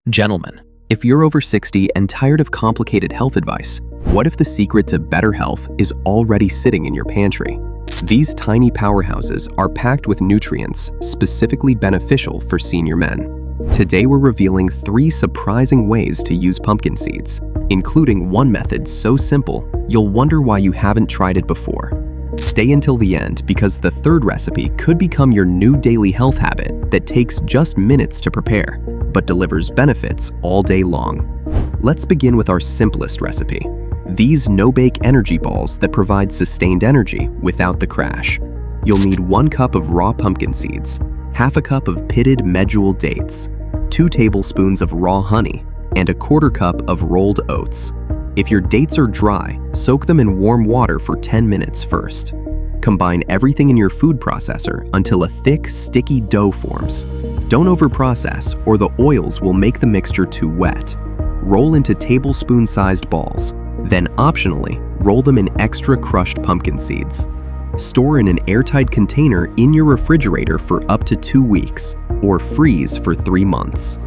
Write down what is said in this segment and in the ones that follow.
Gentlemen, if you're over 60 and tired of complicated health advice, what if the secret to better health is already sitting in your pantry? These tiny powerhouses are packed with nutrients specifically beneficial for senior men. Today we're revealing 3 surprising ways to use pumpkin seeds, including one method so simple you'll wonder why you haven't tried it before. Stay until the end because the third recipe could become your new daily health habit that takes just minutes to prepare, but delivers benefits all day long. Let's begin with our simplest recipe. These no-bake energy balls that provide sustained energy without the crash. You'll need 1 cup of raw pumpkin seeds, half a cup of pitted medjool dates, 2 tablespoons of raw honey, and a 1/4 cup of rolled oats. If your dates are dry, soak them in warm water for 10 minutes first. Combine everything in your food processor until a thick, sticky dough forms. Don't overprocess or the oils will make the mixture too wet. Roll into tablespoon-sized balls. Then optionally, roll them in extra crushed pumpkin seeds. Store in an airtight container in your refrigerator for up to 2 weeks, or freeze for 3 months.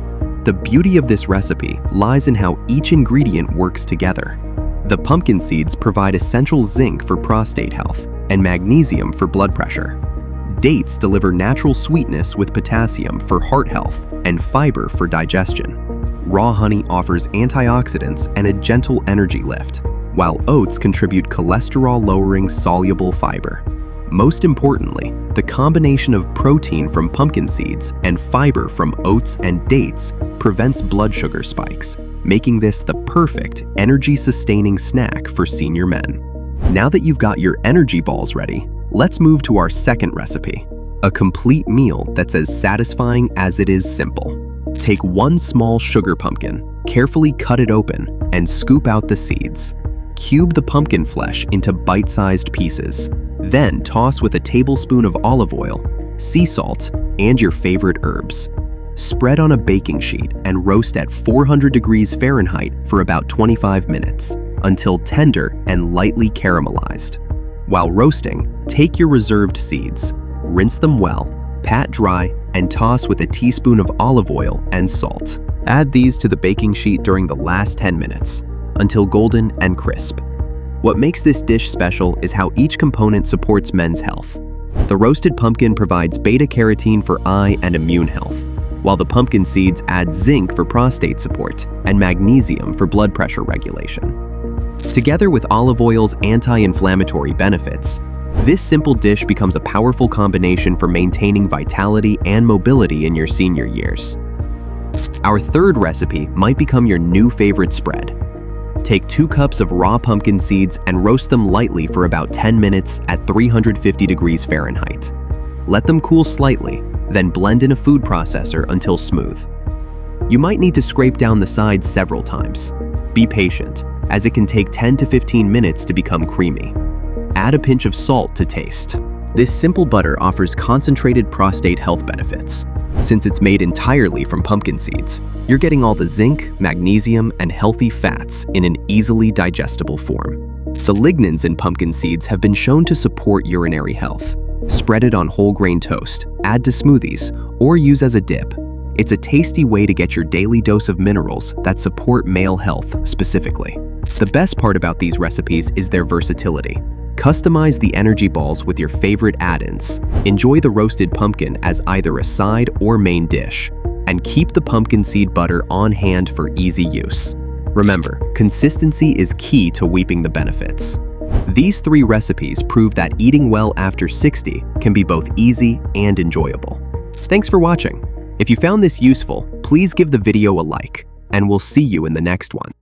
The beauty of this recipe lies in how each ingredient works together. The pumpkin seeds provide essential zinc for prostate health and magnesium for blood pressure. Dates deliver natural sweetness with potassium for heart health and fiber for digestion. Raw honey offers antioxidants and a gentle energy lift, while oats contribute cholesterol-lowering soluble fiber. Most importantly, the combination of protein from pumpkin seeds and fiber from oats and dates prevents blood sugar spikes, making this the perfect energy-sustaining snack for senior men. Now that you've got your energy balls ready, let's move to our second recipe, a complete meal that's as satisfying as it is simple. Take 1 small sugar pumpkin, carefully cut it open, and scoop out the seeds. Cube the pumpkin flesh into bite-sized pieces. Then toss with a tablespoon of olive oil, sea salt, and your favorite herbs. Spread on a baking sheet and roast at 400 degrees Fahrenheit for about 25 minutes until tender and lightly caramelized. While roasting, take your reserved seeds, rinse them well, pat dry, and toss with a teaspoon of olive oil and salt. Add these to the baking sheet during the last 10 minutes until golden and crisp. What makes this dish special is how each component supports men's health. The roasted pumpkin provides beta-carotene for eye and immune health, while the pumpkin seeds add zinc for prostate support and magnesium for blood pressure regulation. Together with olive oil's anti-inflammatory benefits, this simple dish becomes a powerful combination for maintaining vitality and mobility in your senior years. Our third recipe might become your new favorite spread. Take 2 cups of raw pumpkin seeds and roast them lightly for about 10 minutes at 350 degrees Fahrenheit. Let them cool slightly, then blend in a food processor until smooth. You might need to scrape down the sides several times. Be patient, as it can take 10 to 15 minutes to become creamy. Add a pinch of salt to taste. This simple butter offers concentrated prostate health benefits. Since it's made entirely from pumpkin seeds, you're getting all the zinc, magnesium, and healthy fats in an easily digestible form. The lignans in pumpkin seeds have been shown to support urinary health. Spread it on whole grain toast, add to smoothies, or use as a dip. It's a tasty way to get your daily dose of minerals that support male health specifically. The best part about these recipes is their versatility. Customize the energy balls with your favorite add-ins. Enjoy the roasted pumpkin as either a side or main dish, and keep the pumpkin seed butter on hand for easy use. Remember, consistency is key to reaping the benefits. These 3 recipes prove that eating well after 60 can be both easy and enjoyable. Thanks for watching. If you found this useful, please give the video a like, and we'll see you in the next one.